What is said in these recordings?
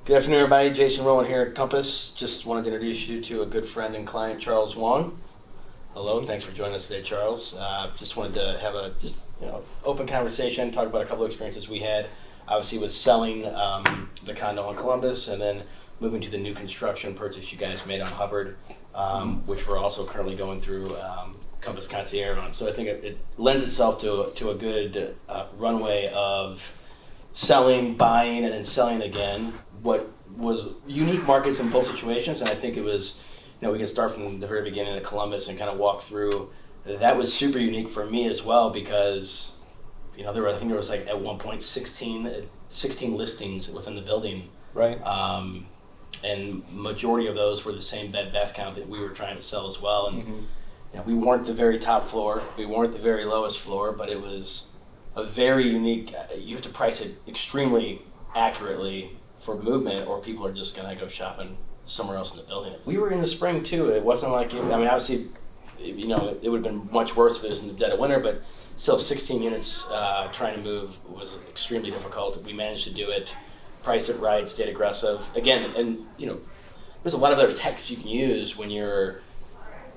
Good afternoon, everybody. Jason Rowland here at Compass. Just wanted to introduce you to a good friend and client, Charles Wong. Hello, thanks for joining us today, Charles. Just wanted to have a open conversation, talk about a couple of experiences we had. Obviously, with selling the condo in Columbus, and then moving to the new construction purchase you guys made on Hubbard, which we're also currently going through Compass Concierge on. So I think it lends itself to a good runway of selling, buying, and then selling again. What was unique markets in both situations, and I think it was, we can start from the very beginning of Columbus and kind of walk through. That was super unique for me as well because, I think there was like at one point 16 listings within the building. Right. And majority of those were the same bed bath count that we were trying to sell as well. And we weren't the very top floor, we weren't the very lowest floor, but it was a very unique. You have to price it extremely accurately for movement, or people are just going to go shopping somewhere else in the building. We were in the spring too. It wasn't like, obviously, it would have been much worse if it was in the dead of winter, but still 16 units trying to move was extremely difficult. We managed to do it, priced it right, stayed aggressive. Again, and there's a lot of other tactics you can use when you're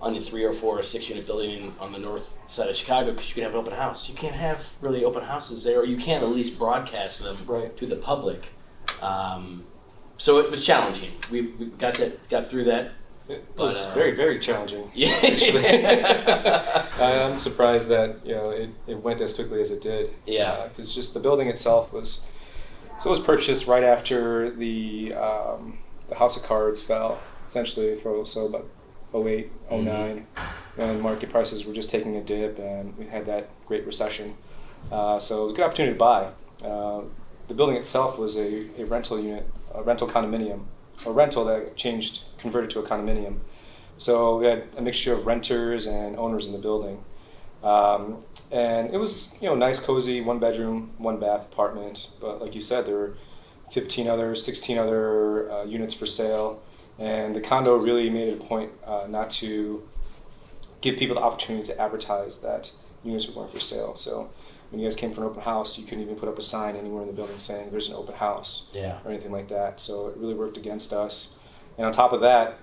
on the 3 or 4 or 6 unit building on the north side of Chicago, because you can have an open house. You can't have really open houses there, or you can't at least broadcast them to the public. So it was challenging. We got through that. It was very, very challenging. Yeah. I'm surprised that it went as quickly as it did. Yeah. Because just the building itself was purchased right after the House of Cards fell, essentially about 08, 09, when market prices were just taking a dip, and we had that Great Recession. So it was a good opportunity to buy. The building itself was a rental unit, a rental condominium, a rental that converted to a condominium. So we had a mixture of renters and owners in the building. And it was, nice, cozy, 1-bedroom, 1-bath apartment. But like you said, there were 16 other units for sale. And the condo really made it a point not to give people the opportunity to advertise that units were going for sale. So when you guys came for an open house, you couldn't even put up a sign anywhere in the building saying there's an open house or anything like that. So it really worked against us. And on top of that,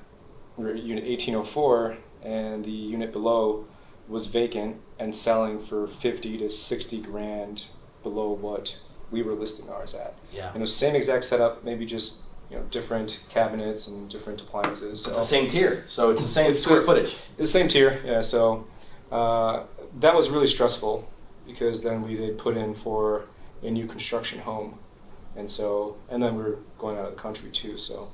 we were at unit 1804, and the unit below was vacant and selling for 50 to 60 grand below what we were listing ours at. Yeah. And it was the same exact setup, maybe just different cabinets and different appliances. It's the same tier, so it's the same square footage. It's the same tier, yeah. So that was really stressful, because then they'd put in for a new construction home, and then we were going out of the country too. So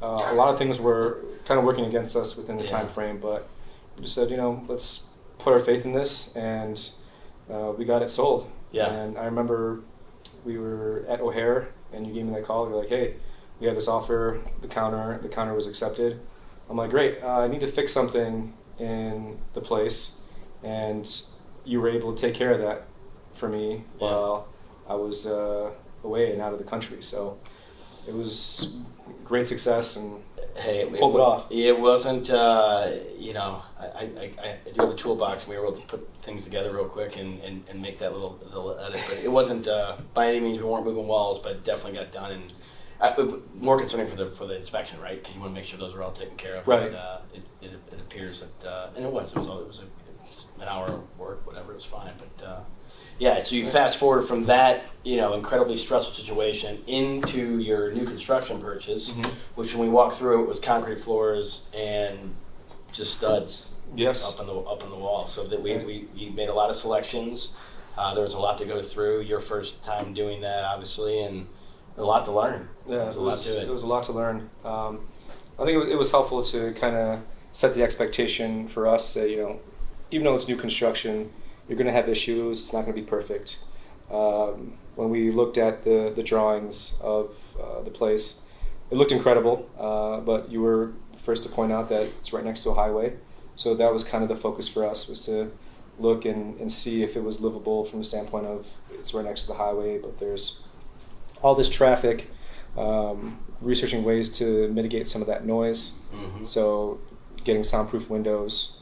a lot of things were kind of working against us within the time frame, but we just said, let's put our faith in this, and we got it sold. Yeah. And I remember we were at O'Hare, and you gave me that call. You're like, hey, we had this offer. The counter was accepted. I'm like, great. I need to fix something in the place, and you were able to take care of that for me while I was away and out of the country. So it was great success, and pulled it off. It wasn't, I do have a toolbox, and we were able to put things together real quick and make that little edit. But it wasn't, by any means, we weren't moving walls, but definitely got done. And more concerning for the inspection, right? Because you want to make sure those are all taken care of. Right. And, it appears that, and it was just an hour of work, whatever. It was fine, but so you fast forward from that, incredibly stressful situation into your new construction purchase, which when we walked through it was concrete floors and just studs. Yes. Up on the wall. So that we made a lot of selections. There was a lot to go through. Your first time doing that, obviously, and a lot to learn. Yeah, there was a lot to it. It was a lot to learn. I think it was helpful to kind of set the expectation for us that, even though it's new construction, you're going to have issues. It's not going to be perfect. When we looked at the drawings of the place, it looked incredible, but you were first to point out that it's right next to a highway. So that was kind of the focus for us, was to look and see if it was livable from the standpoint of it's right next to the highway, but there's all this traffic, researching ways to mitigate some of that noise. So getting soundproof windows,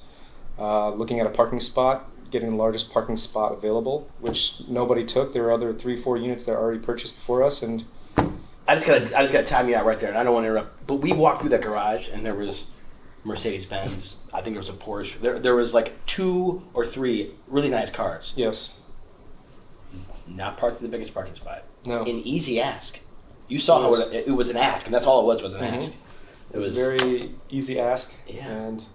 looking at a parking spot, getting the largest parking spot available, which nobody took. There were other 3-4 units that were already purchased before us, and I just gotta time you out right there, and I don't want to interrupt. But we walked through that garage, and there was Mercedes-Benz. I think there was a Porsche. There was like 2 or 3 really nice cars. Yes. Not parked in the biggest parking spot. No. An easy ask. You saw how it was an ask, and that's all it was an ask. It was a very easy ask. Yeah. And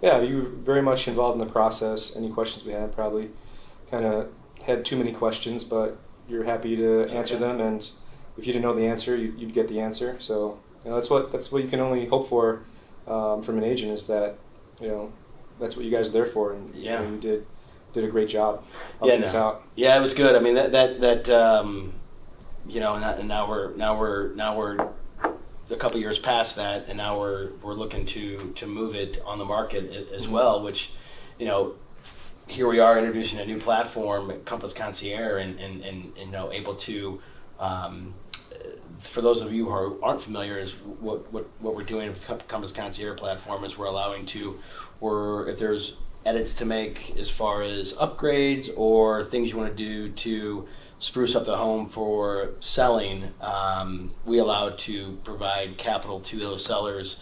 yeah, you were very much involved in the process. Any questions we had, probably kind of had too many questions, but you're happy to answer them. And if you didn't know the answer, you'd get the answer. So that's what you can only hope for from an agent, is that that's what you guys are there for. And you did a great job helping us out. Yeah, it was good. I mean that and now we're a couple years past that, and now we're looking to move it on the market as well, which here we are introducing a new platform, Compass Concierge, and able to for those of you who aren't familiar, is what we're doing with Compass Concierge platform is if there's edits to make as far as upgrades or things you want to do to spruce up the home for selling, we allow to provide capital to those sellers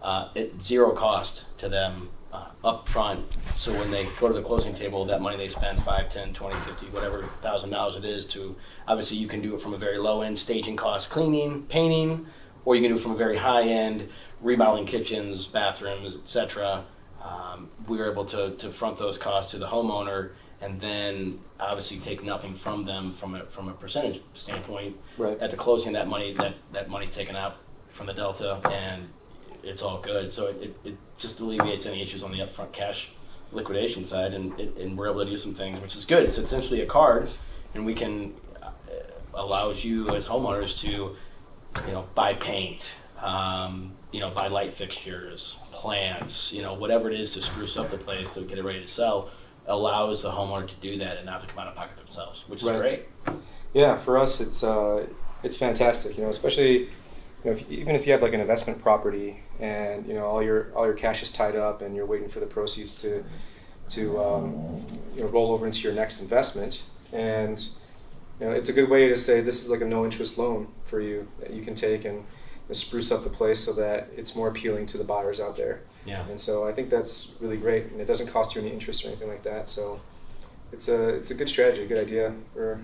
at zero cost to them up front. So when they go to the closing table, that money they spend, 5, 10, 20, 50, whatever $1,000 it is, to obviously you can do it from a very low end staging cost, cleaning, painting, or you can do it from a very high end remodeling kitchens, bathrooms, etc. We were able to front those costs to the homeowner, and then obviously take nothing from them from a percentage standpoint. Right. At the closing, that money's taken out from the delta, and it's all good. So it just alleviates any issues on the upfront cash liquidation side, and we're able to do some things, which is good. It's essentially a card, and we can allows you as homeowners to buy paint, buy light fixtures, plants, whatever it is to spruce up the place to get it ready to sell, allows the homeowner to do that and not to come out of pocket themselves, which is great. Yeah, for us it's fantastic. Especially even if you have like an investment property and all your cash is tied up and you're waiting for the proceeds to roll over into your next investment, and it's a good way to say this is like a no interest loan for you that you can take and spruce up the place so that it's more appealing to the buyers out there. Yeah. And so I think that's really great, and it doesn't cost you any interest or anything like that. So it's a good strategy, a good idea for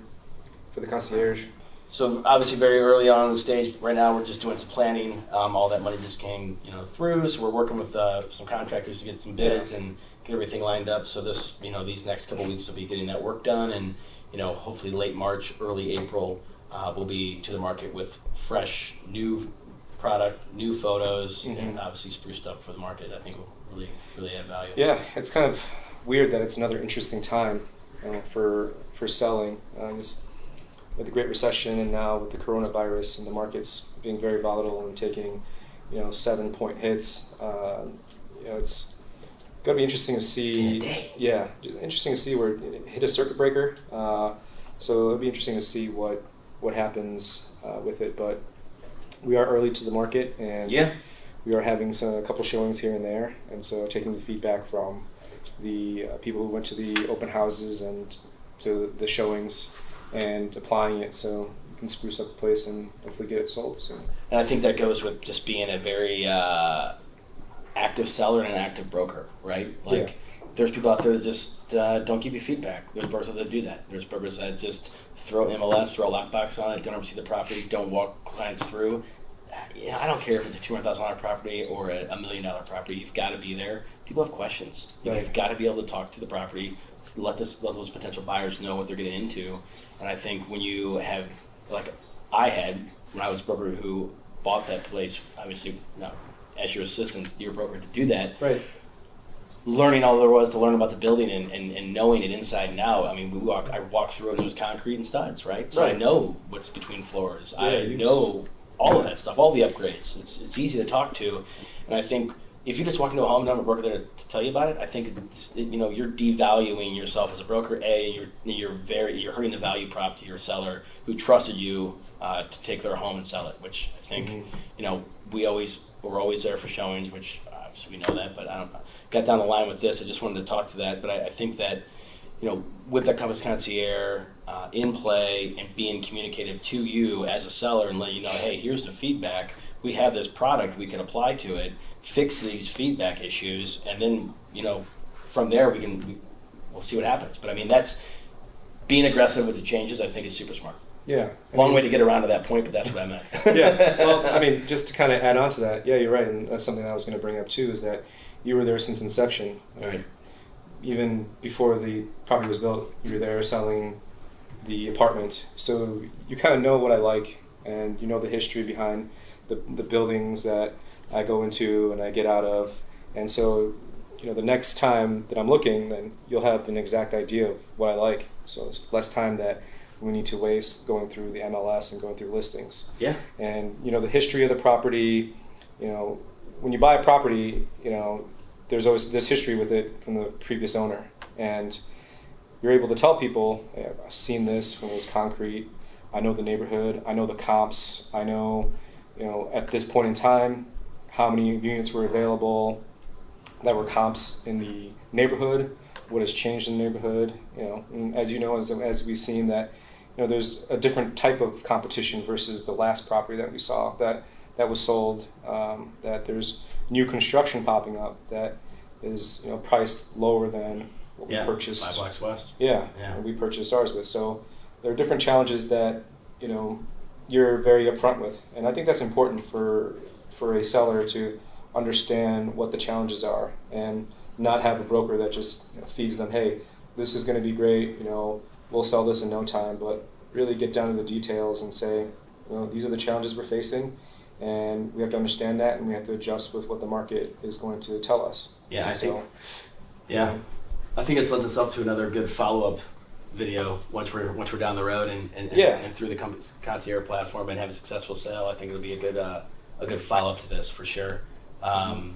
the concierge. So obviously very early on in the stage. Right now we're just doing some planning. All that money just came through, so we're working with some contractors to get some bids and get everything lined up. So these next couple of weeks will be getting that work done, and hopefully late March, early April, we'll be to the market with fresh new product, new photos, and obviously spruced up for the market. I think will really add value. Yeah, it's kind of weird that it's another interesting time for selling. With the Great Recession and now with the coronavirus and the markets being very volatile and taking 7-point hits, it's going to be interesting to see. Yeah, interesting to see where it hit a circuit breaker. So it'll be interesting to see what happens with it. But we are early to the market, and we are having a couple showings here and there, and so taking the feedback from the people who went to the open houses and to the showings and applying it so you can spruce up the place and hopefully get it sold. So. And I think that goes with just being a very active seller and an active broker, right? There's people out there that just don't give you feedback. There's brokers that do that. There's brokers that just throw MLS, throw a lockbox on it, don't ever see the property, don't walk clients through. I don't care if it's a $200,000 property or a $1 million property. You've got to be there. People have questions. You've got to be able to talk to the property, let those potential buyers know what they're getting into. And I think when you have, like I had when I was a broker who bought that place, obviously as your assistant, your broker to do that. Right. Learning all there was to learn about the building and knowing it inside and out. I mean, I walked through and it was concrete and studs, right? So I know what's between floors. Yeah, I know all of that stuff, all the upgrades. It's easy to talk to, and I think if you just walk into a home and have a broker there to tell you about it, I think you're devaluing yourself as a broker. You're hurting the value prop to your seller who trusted you to take their home and sell it. Which I think we're always there for showings, which obviously we know that. But I don't got down the line with this. I just wanted to talk to that. But I think that with the Compass Concierge, in play and being communicative to you as a seller and let you know, hey, here's the feedback. We have this product, we can apply to it, fix these feedback issues, and then, from there we'll see what happens. But I mean, that's being aggressive with the changes, I think, is super smart. Yeah. Long way to get around to that point, but that's what I meant. Yeah. Well, I mean, just to kind of add on to that, yeah, you're right. And that's something that I was going to bring up too, is that you were there since inception. Right. Even before the property was built, you were there selling the apartment. So you kind of know what I like, and you know the history behind the buildings that I go into and I get out of. And so, the next time that I'm looking, then you'll have an exact idea of what I like. So it's less time that we need to waste going through the MLS and going through listings. Yeah. And, the history of the property, when you buy a property, there's always this history with it from the previous owner. And you're able to tell people, hey, I've seen this when it was concrete. I know the neighborhood. I know the comps. I know, at this point in time, how many units were available that were comps in the neighborhood, what has changed in the neighborhood. And as you know, as we've seen that, there's a different type of competition versus the last property that we saw that was sold, that there's new construction popping up that is priced lower than what we purchased. 5 blocks west. Yeah, what we purchased ours with. So there are different challenges that you're very upfront with, and I think that's important for a seller to understand what the challenges are and not have a broker that just feeds them, hey, this is going to be great, we'll sell this in no time, but really get down to the details and say, these are the challenges we're facing, and we have to understand that, and we have to adjust with what the market is going to tell us. Yeah, I think it's lent itself to another good follow-up video once we're down the road and through the concierge platform and have a successful sale. I think it'll be a good follow-up to this for sure. Well,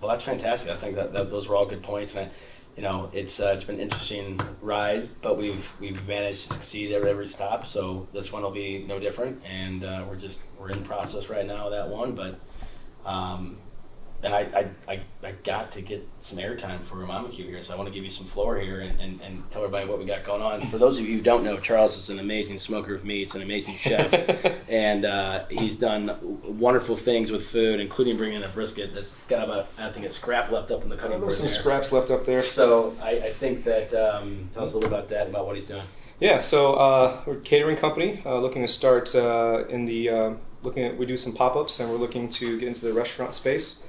that's fantastic. I think that those were all good points, and it's been an interesting ride, but we've managed to succeed at every stop. So this one will be no different, and we're in the process right now of that one. But and I got to get some airtime for Umami Q here, so I want to give you some floor here and tell everybody what we got going on. For those of you who don't know, Charles is an amazing smoker of meats, an amazing chef, and he's done wonderful things with food, including bringing a brisket that's got about, I think, a scrap left up in the cutting board. There's some scraps left up there. So I think that tell us a little about that, about what he's doing. Yeah, so we're a catering company looking to start we do some pop-ups, and we're looking to get into the restaurant space.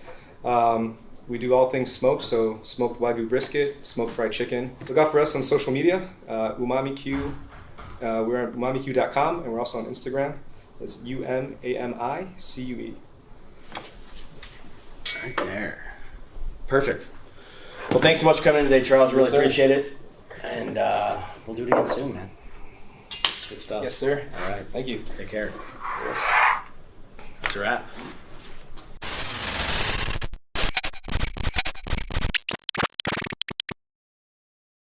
We do all things smoked, so smoked Wagyu brisket, smoked fried chicken. Look out for us on social media, Umami Q. We're at umamiq.com, and we're also on Instagram. It's UMAMICUE. Right there. Perfect. Well, thanks so much for coming in today, Charles. Really appreciate it. And we'll do it again soon, man. Good stuff. Yes, sir. All right. Thank you. Take care. Yes. That's a wrap.